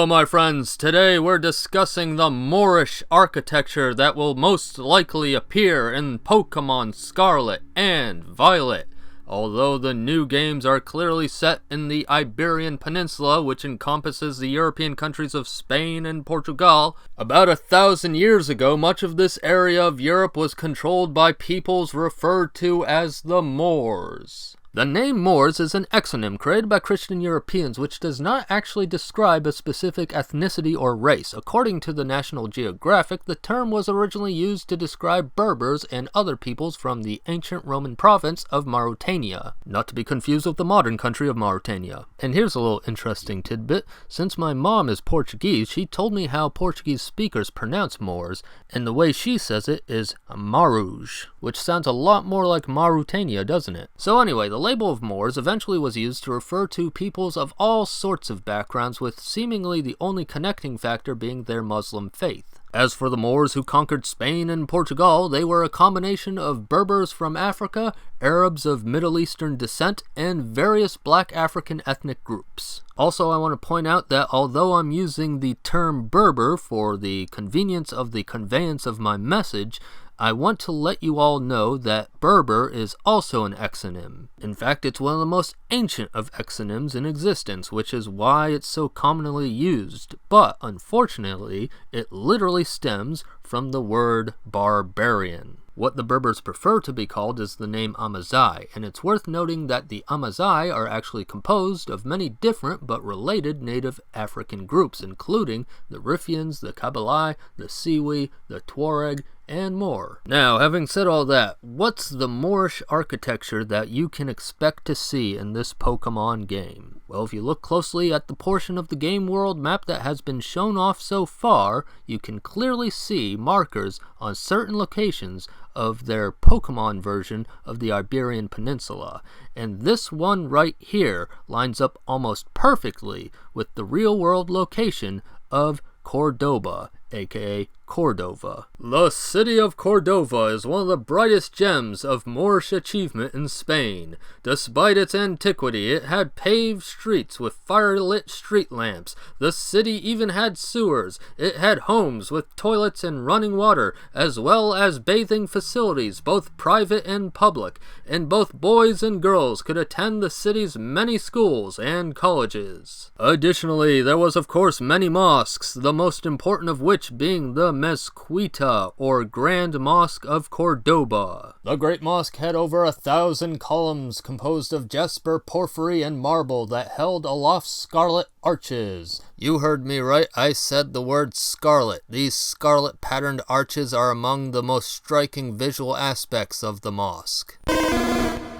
Hello my friends, today we're discussing the Moorish architecture that will most likely appear in Pokemon Scarlet and Violet. Although the new games are clearly set in the Iberian Peninsula, which encompasses the European countries of Spain and Portugal, about 1,000 years ago much of this area of Europe was controlled by peoples referred to as the Moors. The name Moors is an exonym created by Christian Europeans which does not actually describe a specific ethnicity or race. According to the National Geographic, the term was originally used to describe Berbers and other peoples from the ancient Roman province of Mauritania, not to be confused with the modern country of Mauritania. And here's a little interesting tidbit. Since my mom is Portuguese, she told me how Portuguese speakers pronounce Moors, and the way she says it is Maruj, which sounds a lot more like Mauritania, doesn't it? So anyway, the label of Moors eventually was used to refer to peoples of all sorts of backgrounds, with seemingly the only connecting factor being their Muslim faith. As for the Moors who conquered Spain and Portugal, they were a combination of Berbers from Africa, Arabs of Middle Eastern descent, and various black African ethnic groups. Also, I want to point out that although I'm using the term Berber for the convenience of the conveyance of my message, I want to let you all know that Berber is also an exonym. In fact, it's one of the most ancient of exonyms in existence, which is why it's so commonly used. But, unfortunately, it literally stems from the word barbarian. What the Berbers prefer to be called is the name Amazigh, and it's worth noting that the Amazigh are actually composed of many different but related native African groups, including the Riffians, the Kabylai, the Siwi, the Tuareg, and more. Now, having said all that, what's the Moorish architecture that you can expect to see in this Pokemon game? Well, if you look closely at the portion of the game world map that has been shown off so far, you can clearly see markers on certain locations of their Pokemon version of the Iberian Peninsula. And this one right here lines up almost perfectly with the real-world location of Cordoba, aka Cordova. The city of Cordoba is one of the brightest gems of Moorish achievement in Spain. Despite its antiquity, it had paved streets with fire-lit street lamps. The city even had sewers. It had homes with toilets and running water, as well as bathing facilities, both private and public. And both boys and girls could attend the city's many schools and colleges. Additionally, there was of course many mosques, the most important of which being the Mezquita, or Grand Mosque of Cordoba. The Great Mosque had over 1,000 columns composed of jasper, porphyry, and marble that held aloft scarlet arches. You heard me right, I said the word scarlet. These scarlet patterned arches are among the most striking visual aspects of the mosque.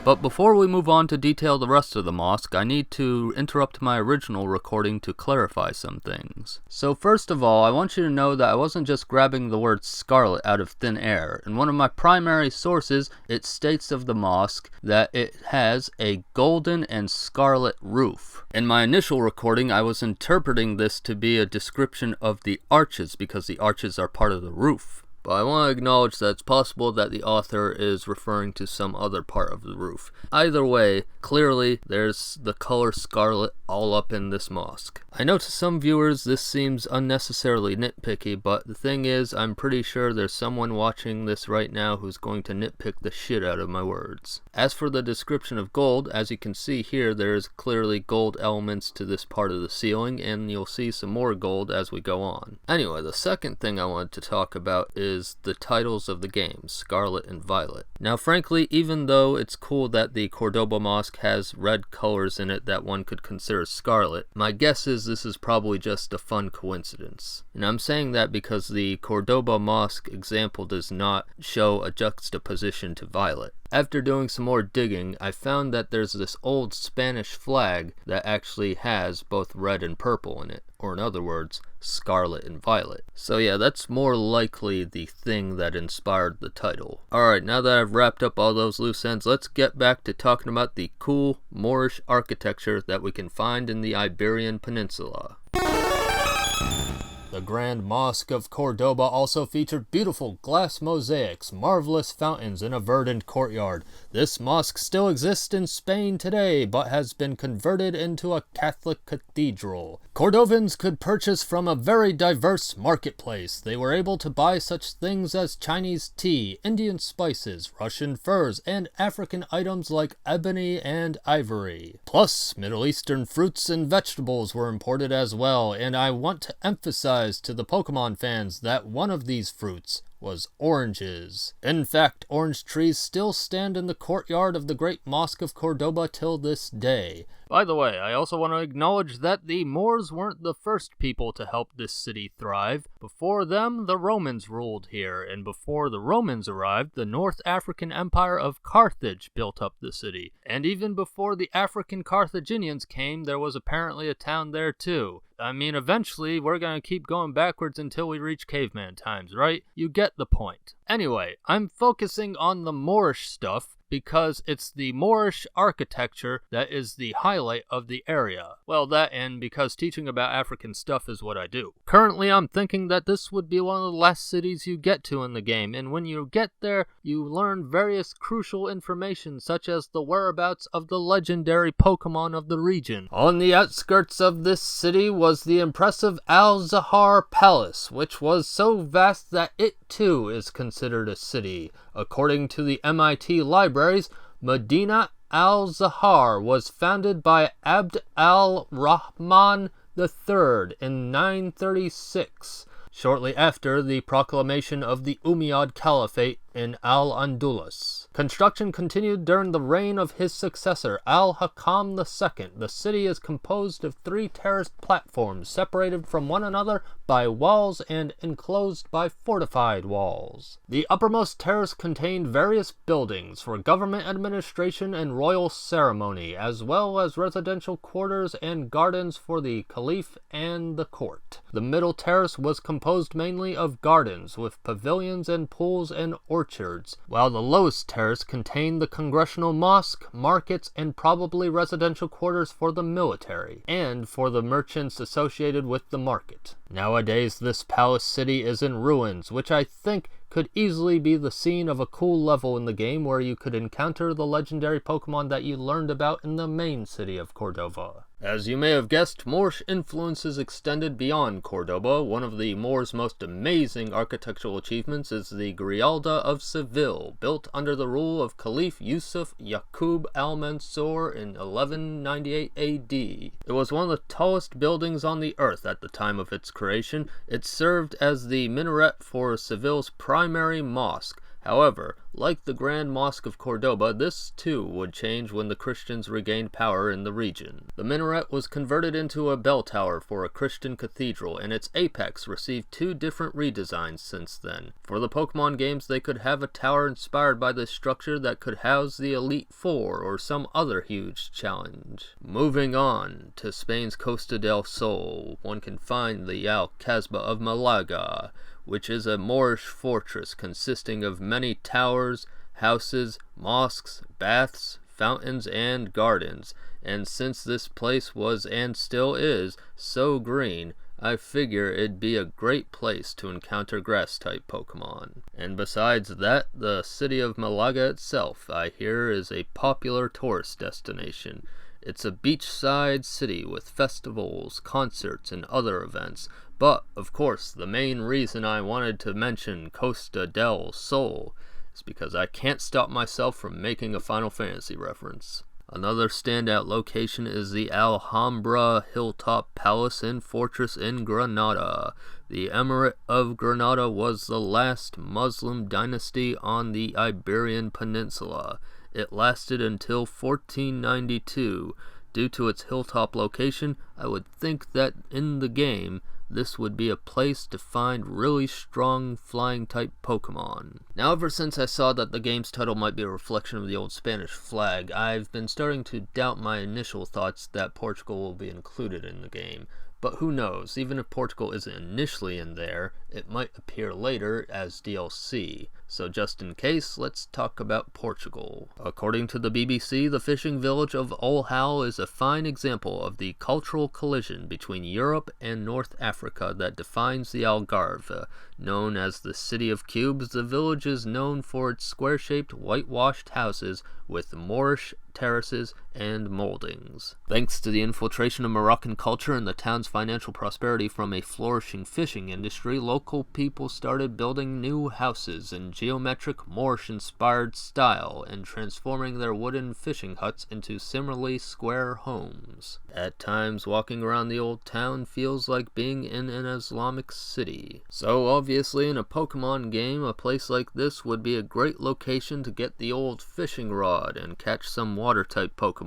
But before we move on to detail the rest of the mosque, I need to interrupt my original recording to clarify some things. So first of all, I want you to know that I wasn't just grabbing the word scarlet out of thin air. In one of my primary sources, it states of the mosque that it has a golden and scarlet roof. In my initial recording, I was interpreting this to be a description of the arches because the arches are part of the roof. But I want to acknowledge that it's possible that the author is referring to some other part of the roof. Either way, clearly there's the color scarlet all up in this mosque. I know to some viewers this seems unnecessarily nitpicky, but the thing is, I'm pretty sure there's someone watching this right now who's going to nitpick the shit out of my words. As for the description of gold, as you can see here, there's clearly gold elements to this part of the ceiling, and you'll see some more gold as we go on. Anyway, the second thing I wanted to talk about is the titles of the games, Scarlet and Violet. Now frankly, even though it's cool that the Cordoba Mosque has red colors in it that one could consider scarlet, my guess is this is probably just a fun coincidence. And I'm saying that because the Cordoba Mosque example does not show a juxtaposition to Violet. After doing some more digging, I found that there's this old Spanish flag that actually has both red and purple in it, or in other words, Scarlet and Violet. So yeah, that's more likely the thing that inspired the title. Alright, now that I've wrapped up all those loose ends, let's get back to talking about the cool Moorish architecture that we can find in the Iberian Peninsula. The Grand Mosque of Cordoba also featured beautiful glass mosaics, marvelous fountains, and a verdant courtyard. This mosque still exists in Spain today, but has been converted into a Catholic cathedral. Cordovans could purchase from a very diverse marketplace. They were able to buy such things as Chinese tea, Indian spices, Russian furs, and African items like ebony and ivory. Plus, Middle Eastern fruits and vegetables were imported as well, and I want to emphasize to the Pokemon fans that one of these fruits was oranges. In fact, orange trees still stand in the courtyard of the Great Mosque of Cordoba till this day. By the way, I also want to acknowledge that the Moors weren't the first people to help this city thrive. Before them, the Romans ruled here, and before the Romans arrived, the North African Empire of Carthage built up the city. And even before the African Carthaginians came, there was apparently a town there too. I mean, eventually, we're gonna keep going backwards until we reach caveman times, right? You get the point. Anyway, I'm focusing on the Moorish stuff because it's the Moorish architecture that is the highlight of the area. Well, that and because teaching about African stuff is what I do. Currently, I'm thinking that this would be one of the last cities you get to in the game, and when you get there, you learn various crucial information such as the whereabouts of the legendary Pokemon of the region. On the outskirts of this city was the impressive Al-Zahar Palace, which was so vast that it too is considered a city. According to the MIT libraries, Medina al-Zahar was founded by Abd al-Rahman III in 936, shortly after the proclamation of the Umayyad Caliphate in Al-Andalus. Construction continued during the reign of his successor, Al-Hakam II. The city is composed of 3 terraced platforms separated from one another by walls and enclosed by fortified walls. The uppermost terrace contained various buildings for government administration and royal ceremony, as well as residential quarters and gardens for the caliph and the court. The middle terrace was composed mainly of gardens with pavilions and pools and orchards, while the lowest terrace contained the congressional mosque, markets, and probably residential quarters for the military, and for the merchants associated with the market. Nowadays, this palace city is in ruins, which I think could easily be the scene of a cool level in the game where you could encounter the legendary Pokemon that you learned about in the main city of Cordoba. As you may have guessed, Moorish influences extended beyond Cordoba. One of the Moors' most amazing architectural achievements is the Grijalda of Seville, built under the rule of Caliph Yusuf Yaqub al-Mansur in 1198 AD. It was one of the tallest buildings on the earth at the time of its creation. It served as the minaret for Seville's primary mosque. However, like the Grand Mosque of Cordoba, this too would change when the Christians regained power in the region. The minaret was converted into a bell tower for a Christian cathedral, and its apex received 2 different redesigns since then. For the Pokemon games, they could have a tower inspired by this structure that could house the Elite Four or some other huge challenge. Moving on to Spain's Costa del Sol, one can find the Alcazaba of Malaga, which is a Moorish fortress consisting of many towers, houses, mosques, baths, fountains, and gardens. And since this place was and still is so green, I figure it'd be a great place to encounter grass-type Pokemon. And besides that, the city of Malaga itself, I hear, is a popular tourist destination. It's a beachside city with festivals, concerts, and other events. But, of course, the main reason I wanted to mention Costa del Sol is because I can't stop myself from making a Final Fantasy reference. Another standout location is the Alhambra Hilltop Palace and Fortress in Granada. The Emirate of Granada was the last Muslim dynasty on the Iberian Peninsula. It lasted until 1492. Due to its hilltop location, I would think that in the game, this would be a place to find really strong flying-type Pokemon. Now, ever since I saw that the game's title might be a reflection of the old Spanish flag, I've been starting to doubt my initial thoughts that Portugal will be included in the game. But who knows, even if Portugal isn't initially in there, it might appear later as DLC. So just in case, let's talk about Portugal. According to the BBC, the fishing village of Olhau is a fine example of the cultural collision between Europe and North Africa that defines the Algarve. Known as the City of Cubes, the village is known for its square-shaped, whitewashed houses with Moorish terraces and moldings. Thanks to the infiltration of Moroccan culture and the town's financial prosperity from a flourishing fishing industry, local people started building new houses in geometric Moorish-inspired style and transforming their wooden fishing huts into similarly square homes. At times, walking around the old town feels like being in an Islamic city. So obviously, in a Pokemon game, a place like this would be a great location to get the old fishing rod and catch some water-type Pokemon.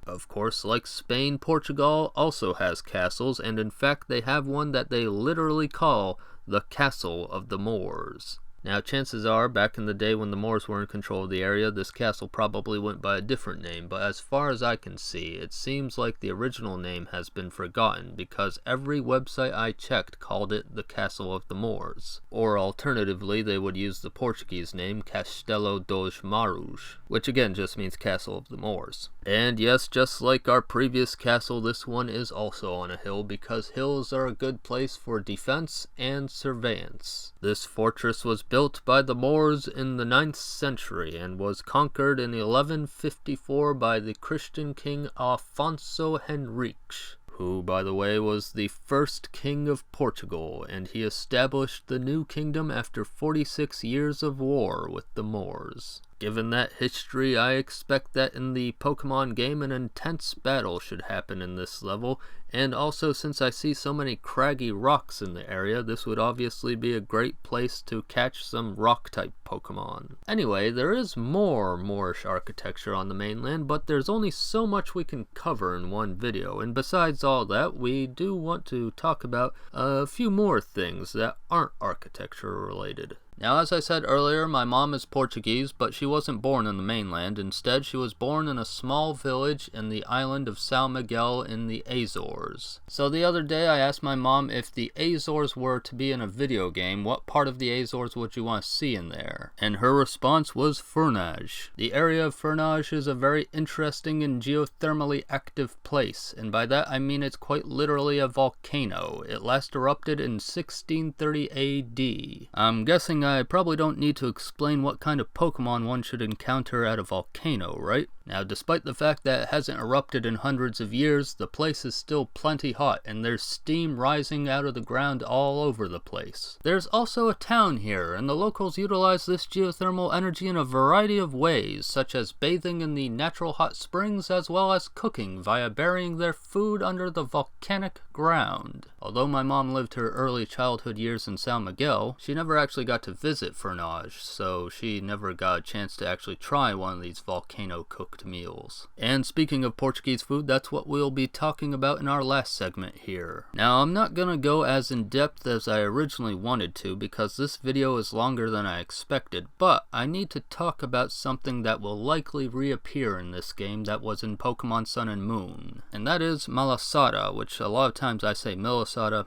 Of course, like Spain, Portugal also has castles, and in fact they have one that they literally call the Castle of the Moors. Now, chances are, back in the day when the Moors were in control of the area, this castle probably went by a different name, but as far as I can see, it seems like the original name has been forgotten, because every website I checked called it the Castle of the Moors. Or alternatively, they would use the Portuguese name Castelo dos Mouros, which again just means Castle of the Moors. And yes, just like our previous castle, this one is also on a hill, because hills are a good place for defense and surveillance. This fortress was built by the Moors in the 9th century and was conquered in 1154 by the Christian king Afonso Henriques, who, by the way, was the first king of Portugal, and he established the new kingdom after 46 years of war with the Moors. Given that history, I expect that in the Pokemon game an intense battle should happen in this level, and also since I see so many craggy rocks in the area, this would obviously be a great place to catch some rock-type Pokemon. Anyway, there is more Moorish architecture on the mainland, but there's only so much we can cover in one video, and besides all that, we do want to talk about a few more things that aren't architecture related. Now, as I said earlier, my mom is Portuguese, but she wasn't born in the mainland. Instead, she was born in a small village in the island of São Miguel in the Azores. So the other day, I asked my mom if the Azores were to be in a video game, what part of the Azores would you want to see in there? And her response was Furnage. The area of Furnage is a very interesting and geothermally active place, and by that I mean it's quite literally a volcano. It last erupted in 1630 AD. I'm guessing I probably don't need to explain what kind of Pokemon one should encounter at a volcano, right? Now, despite the fact that it hasn't erupted in hundreds of years, the place is still plenty hot, and there's steam rising out of the ground all over the place. There's also a town here, and the locals utilize this geothermal energy in a variety of ways, such as bathing in the natural hot springs, as well as cooking via burying their food under the volcanic ground. Although my mom lived her early childhood years in São Miguel, she never actually got to visit Furnage, so she never got a chance to actually try one of these volcano-cooked meals. And speaking of Portuguese food, that's what we'll be talking about in our last segment here. Now, I'm not gonna go as in-depth as I originally wanted to, because this video is longer than I expected, but I need to talk about something that will likely reappear in this game that was in Pokemon Sun and Moon, and that is Malasada, which a lot of times I say Malasada,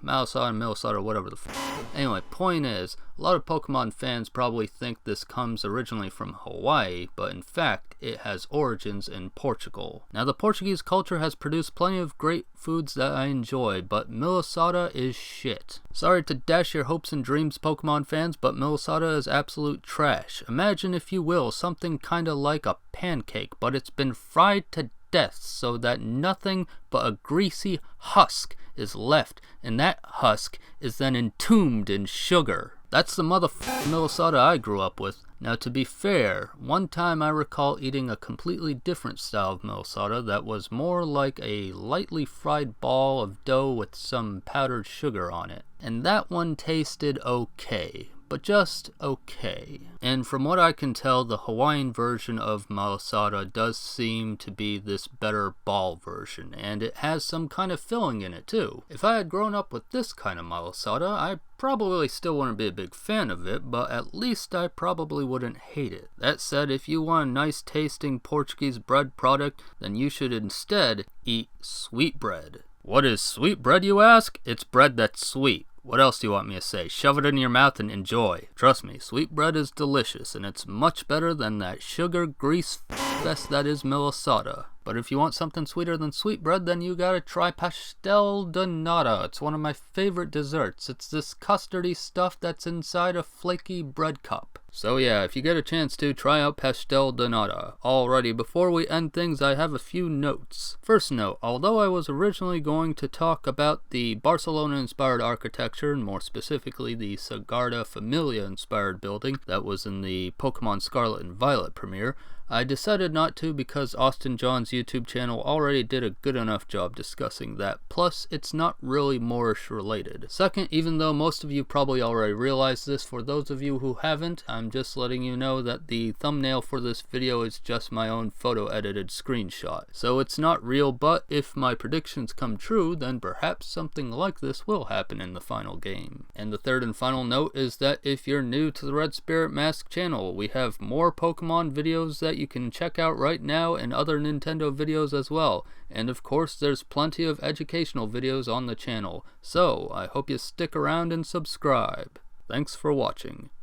whatever the f***. Anyway, point is, a lot of Pokemon fans probably think this comes originally from Hawaii, but in fact, it has origins in Portugal. Now, the Portuguese culture has produced plenty of great foods that I enjoy, but Malasada is shit. Sorry to dash your hopes and dreams, Pokemon fans, but Malasada is absolute trash. Imagine, if you will, something kinda like a pancake, but it's been fried to death so that nothing but a greasy husk is left, and that husk is then entombed in sugar. That's the motherfucking Malasada I grew up with. Now, to be fair, one time I recall eating a completely different style of Malasada that was more like a lightly fried ball of dough with some powdered sugar on it. And that one tasted okay, but just okay. And from what I can tell, the Hawaiian version of Malasada does seem to be this better ball version, and it has some kind of filling in it too. If I had grown up with this kind of Malasada, I probably still wouldn't be a big fan of it, but at least I probably wouldn't hate it. That said, if you want a nice tasting Portuguese bread product, then you should instead eat sweet bread. What is sweet bread, you ask? It's bread that's sweet. What else do you want me to say? Shove it in your mouth and enjoy. Trust me, sweetbread is delicious, and it's much better than that sugar grease fest that is Minnesota. But if you want something sweeter than sweetbread, then you gotta try pastel de nata. It's one of my favorite desserts. It's this custardy stuff that's inside a flaky bread cup. So yeah, if you get a chance to, try out pastel de nata. Alrighty, before we end things, I have a few notes. First note, although I was originally going to talk about the Barcelona-inspired architecture, and more specifically the Sagrada Familia-inspired building that was in the Pokemon Scarlet and Violet premiere, I decided not to because Austin John's YouTube channel already did a good enough job discussing that, plus it's not really Moorish related. Second, even though most of you probably already realized this, for those of you who haven't, I'm just letting you know that the thumbnail for this video is just my own photo edited screenshot. So it's not real, but if my predictions come true, then perhaps something like this will happen in the final game. And the third and final note is that if you're new to the Red Spirit Mask channel, we have more Pokemon videos that you can check out right now and other Nintendo videos as well. And of course there's plenty of educational videos on the channel. So I hope you stick around and subscribe. Thanks for watching.